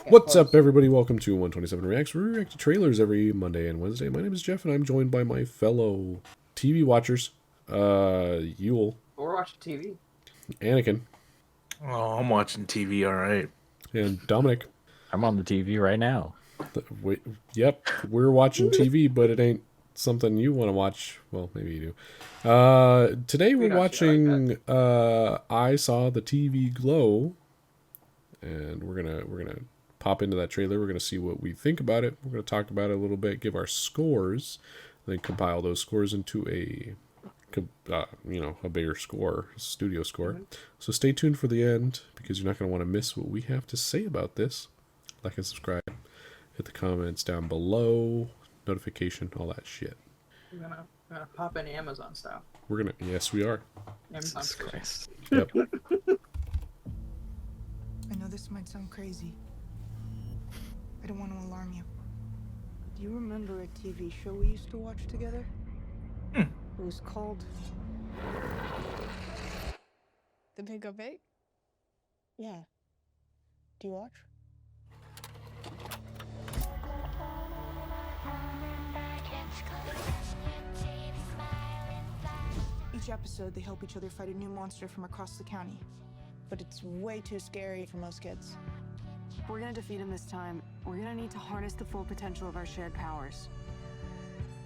What's up, everybody? Welcome to 127 Reacts. We react to trailers every Monday and Wednesday. My name is Jeff, and I'm joined by my fellow TV watchers, Yule, We're watching TV. Anakin, Oh, I'm watching TV, all right. and Dominic. I'm on the TV right now. Wait, yep, we're watching TV, but it ain't something you want to watch. Well, maybe you do. Today we're watching I Saw the TV Glow, and we're gonna pop into that trailer. We're gonna see what we think about it. We're gonna talk about it a little bit, give our scores, then compile those scores into a bigger score, a studio score. Mm-hmm. So stay tuned for the end, because you're not going to want to miss what we have to say about this. Like and subscribe. Hit the comments down below. Notification, all that shit. We're gonna pop in Amazon style. Yes, we are. Amazon Christ. Yep. I know this might sound crazy. I don't want to alarm you. Do you remember a TV show we used to watch together? It was called The Pink Bake? Yeah. Do you watch? Each episode, they help each other fight a new monster from across the county. But it's way too scary for most kids. If we're gonna defeat him this time, we're gonna need to harness the full potential of our shared powers.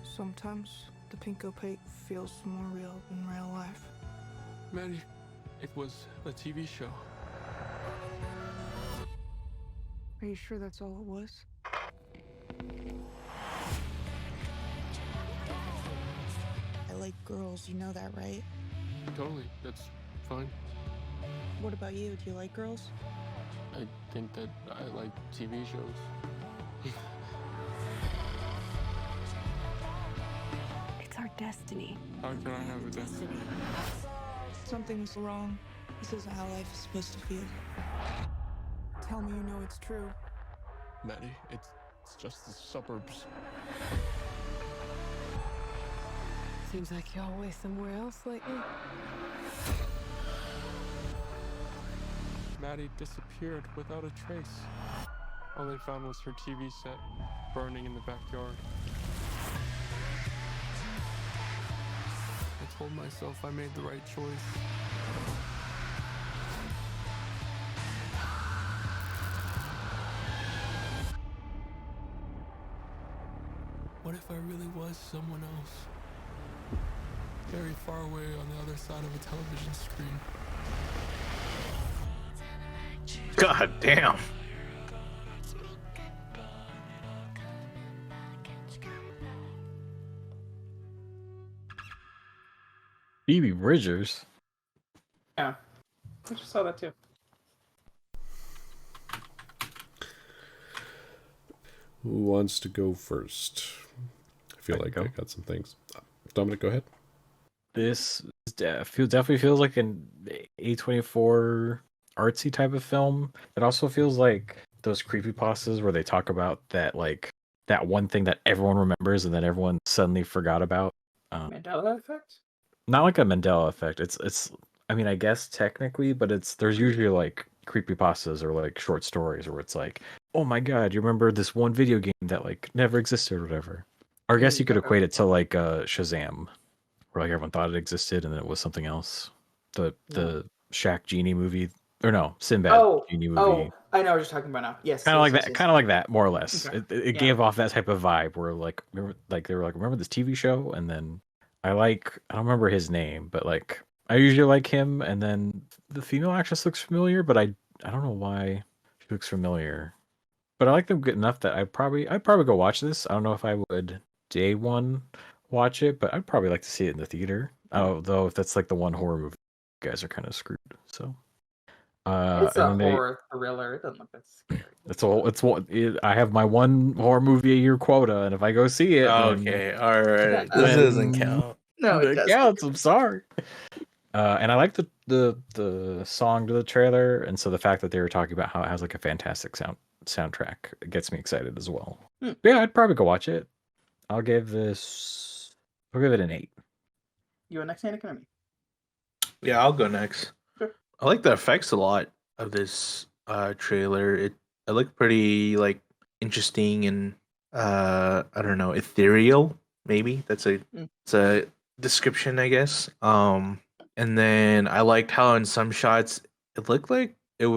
Sometimes the Pink Opaque feels more real than real life. Maddie, it was a TV show. Are you sure that's all it was? I like girls, you know that, right? Totally, that's fine. What about you? Do you like girls? I think that I like TV shows. It's our destiny. How can I have a destiny? Something's wrong. This isn't how life is supposed to feel. Tell me you know it's true. Maddie, it's just the suburbs. Seems like you're always somewhere else lately. Maddie disappeared without a trace. All they found was her TV set burning in the backyard. I told myself I made the right choice. What if I really was someone else? Very far away on the other side of a television screen. God damn. Phoebe Bridgers. Yeah, I just saw that too. Who wants to go first? I feel like I got some things. Dominic, go ahead. This definitely feels like an A24 artsy type of film. It also feels like those creepypastas where they talk about that one thing that everyone remembers and then everyone suddenly forgot about. Mandela effect? Not like a Mandela effect. It's I mean, I guess technically, but there's usually like creepypastas or like short stories where it's like, oh my god, you remember this one video game that like never existed or whatever. Or I guess you could equate it to like Shazam, where like everyone thought it existed and then it was something else. The Shaq Genie movie, or no, Sinbad Genie movie. Oh, I know what you're talking about now. Yes, kind of like that. Kind of like that, more or less. Okay. It gave off that type of vibe where like they were like, remember this TV show? And then I don't remember his name, but like I usually like him. And then the female actress looks familiar, but I don't know why she looks familiar. But I like them good enough that I'd probably go watch this. I don't know if I would day one watch it, but I'd probably like to see it in the theater. Though if that's like the one horror movie, you guys are kind of screwed. So it's a horror thriller. It doesn't look that scary. I have my one horror movie a year quota, and if I go see it, Okay, all right. This doesn't count. No, it counts. I'm sorry. And I like the song to the trailer, and so the fact that they were talking about how it has like a fantastic soundtrack, it gets me excited as well. Yeah, I'd probably go watch it. I'll give it an 8. You want next, Anakin, or me? Yeah, I'll go next. Sure. I like the effects a lot of this trailer. It looked pretty like interesting and I don't know, ethereal. Maybe that's it's a description, I guess. And then I liked how in some shots it looked like it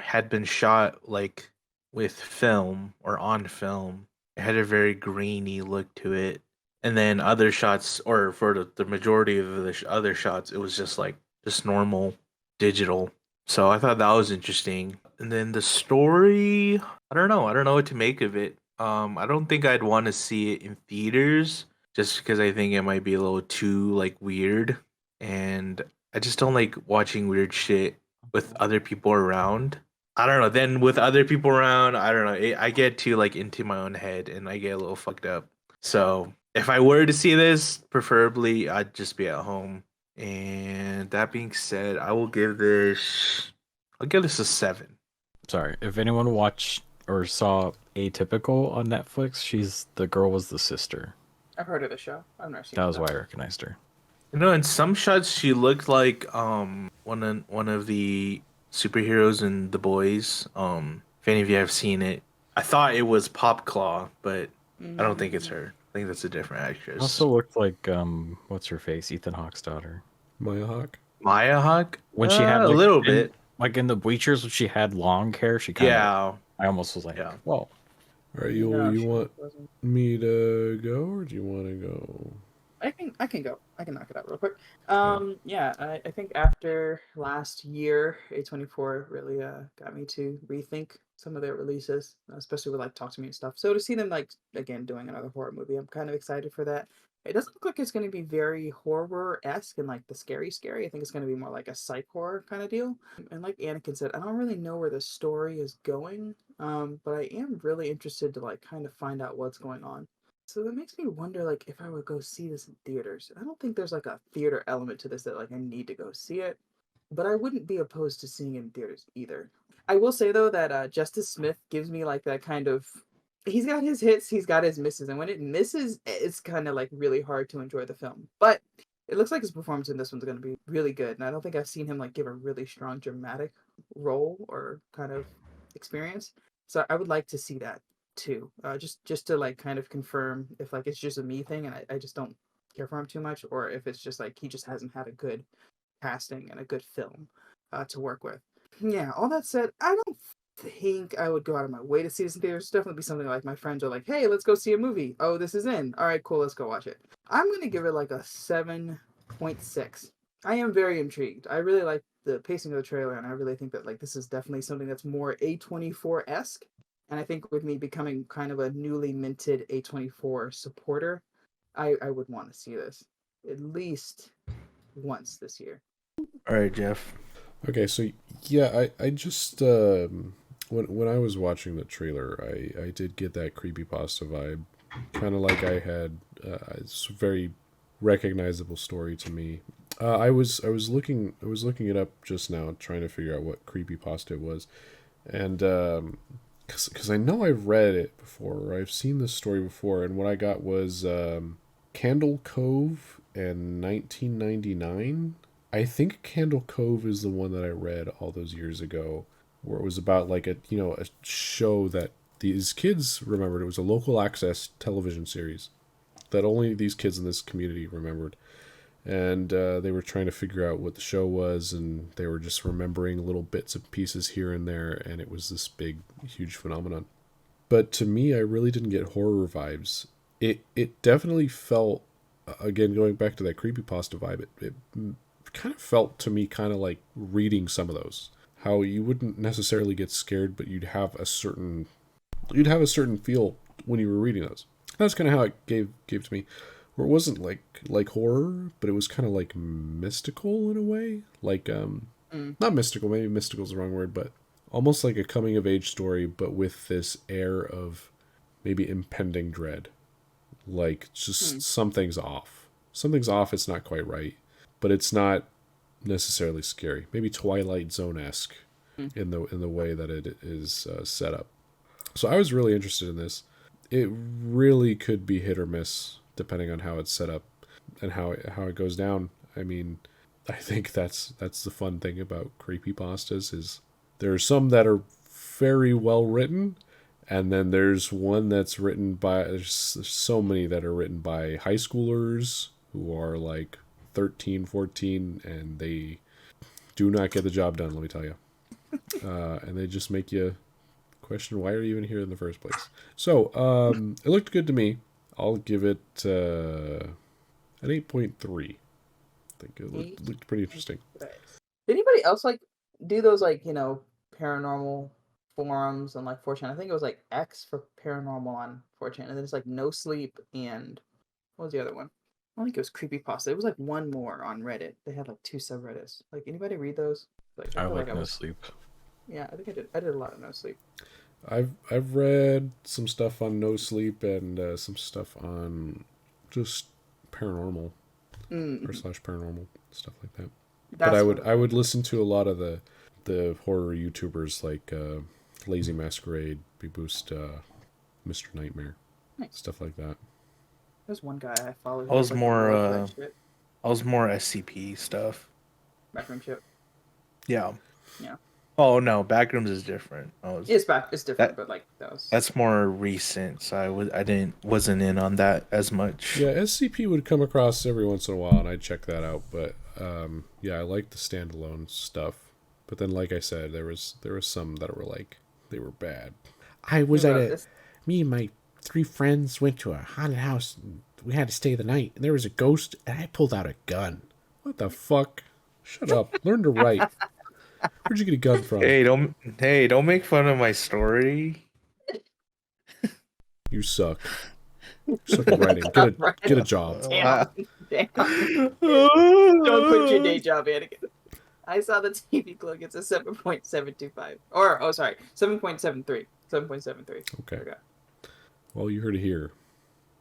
had been shot like with film or on film. It had a very grainy look to it. And then other shots, or for the majority of the other shots, it was just like just normal digital. So I thought that was interesting. And then the story, I don't know. I don't know what to make of it. I don't think I'd want to see it in theaters just because I think it might be a little too like weird. And I just don't like watching weird shit with other people around. I don't know. Then with other people around, I don't know. I get too like into my own head and I get a little fucked up. So if I were to see this, preferably I'd just be at home. And that being said, I'll give this a 7. Sorry, if anyone watched or saw Atypical on Netflix, the girl was the sister. I've heard of the show. I've never seen That it. was why I recognized her. You know, in some shots she looked like one of the superheroes in The Boys. If any of you have seen it, I thought it was Popclaw, but I don't think it's her. I think that's a different actress. Also looked like what's her face? Ethan Hawke's daughter. Maya Hawke. Maya Hawke? When she had a like, little bit. Like in the bleachers when she had long hair, she kind of Yeah. I almost was like, Yeah. whoa. All right, you she want wasn't. me to go, or do you want to go? I can go. I can knock it out real quick. Yeah, I think after last year, A24 really got me to rethink some of their releases, especially with like Talk to Me and stuff. So to see them like again doing another horror movie, I'm kind of excited for that. It doesn't look like it's going to be very horror-esque and like the scary. I think it's going to be more like a psych horror kind of deal. And like Anakin said, I don't really know where the story is going, but I am really interested to like kind of find out what's going on. So that makes me wonder, like, if I would go see this in theaters. I don't think there's like a theater element to this that like I need to go see it, but I wouldn't be opposed to seeing it in theaters either. I will say though that Justice Smith gives me like that kind of. He's got his hits, he's got his misses, and when it misses, it's kind of like really hard to enjoy the film. But it looks like his performance in this one's going to be really good, and I don't think I've seen him like give a really strong dramatic role or kind of experience. So I would like to see that too, just to like kind of confirm if like it's just a me thing and I just don't care for him too much, or if it's just like he just hasn't had a good casting and a good film to work with. Yeah, all that said, I don't think I would go out of my way to see this in theaters. It's definitely be something like my friends are like, hey, let's go see a movie. Oh, this is in. All right, cool, let's go watch it. I'm gonna give it like a 7.6. I am very intrigued. I really like the pacing of the trailer, and I really think that like this is definitely something that's more A24-esque. And I think with me becoming kind of a newly minted A24 supporter, I would want to see this at least once this year. All right, Jeff. Okay, so yeah, I just when I was watching the trailer, I did get that creepypasta vibe, kind of like I had. It's a very recognizable story to me. I was looking it up just now, trying to figure out what creepypasta was, and because I know I've read it before, or I've seen this story before, and what I got was Candle Cove in 1999. I think Candle Cove is the one that I read all those years ago, where it was about like a show that these kids remembered. It was a local access television series that only these kids in this community remembered. And they were trying to figure out what the show was, and they were just remembering little bits and pieces here and there, and it was this big, huge phenomenon. But to me, I really didn't get horror vibes. It definitely felt, again, going back to that creepypasta vibe, it kind of felt to me kind of like reading some of those. How you wouldn't necessarily get scared, but you'd have a certain feel when you were reading those. That's kind of how it gave to me. Where it wasn't like horror, but it was kind of like mystical in a way. Like not mystical, maybe mystical is the wrong word, but almost like a coming of age story, but with this air of maybe impending dread. Like just something's off. Something's off, it's not quite right. But it's not necessarily scary. Maybe Twilight Zone-esque in the way that it is set up. So I was really interested in this. It really could be hit or miss depending on how it's set up and how it goes down. I mean, I think that's the fun thing about creepypastas is there are some that are very well written. And then there's one that's written by, there's so many that are written by high schoolers who are like 13, 14, and they do not get the job done, let me tell you. And they just make you question, why are you even here in the first place? So, it looked good to me. I'll give it an 8.3. I think it looked pretty interesting. Did anybody else like do those like, paranormal forums on like 4chan? I think it was like X for paranormal on 4chan, and then it's like No Sleep and what was the other one? I think it was Creepypasta. It was like one more on Reddit. They had like 2 subreddits. Like anybody read those? Like I feel like I No was... Sleep. Yeah, I think I did. I did a lot of No Sleep. I've read some stuff on No Sleep and some stuff on just paranormal or slash paranormal stuff like that. But I would listen to a lot of the horror YouTubers like Lazy Masquerade, Big Boost, Mr. Nightmare, stuff like that. There's one guy I followed. I was like, more SCP stuff. Backroom ship. Yeah. Yeah. Oh no, Backrooms is different. It's different, but like that was. That's more recent, so I wasn't in on that as much. Yeah, SCP would come across every once in a while, and I'd check that out. But yeah, I like the standalone stuff. But then, like I said, there was some that were like they were bad. Me and my 3 friends went to a haunted house. And we had to stay the night, and there was a ghost, and I pulled out a gun. What the fuck? Shut up. Learn to write. Where'd you get a gun from? Hey, don't make fun of my story. You suck. You suck at writing. Get a job. Damn. Don't quit your day job, Anakin. I saw the TV Glow gets a 7.725. Or 7.73. 7.73. Okay. Well, you heard it here.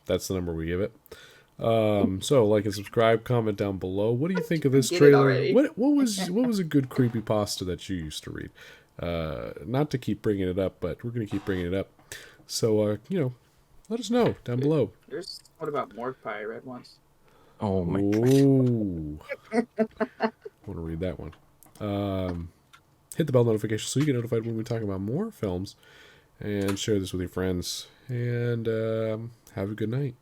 That's the number we give it. So like and subscribe, comment down below. What do you think of this trailer? What was a good creepypasta that you used to read? Not to keep bringing it up, but we're gonna keep bringing it up. So let us know down below. There's what about Morgue Pie? I read once. Oh my god. I want to read that one. Hit the bell notification so you get notified when we talk about more films, and share this with your friends. And have a good night.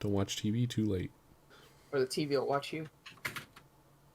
Don't watch TV too late. Or the TV will watch you.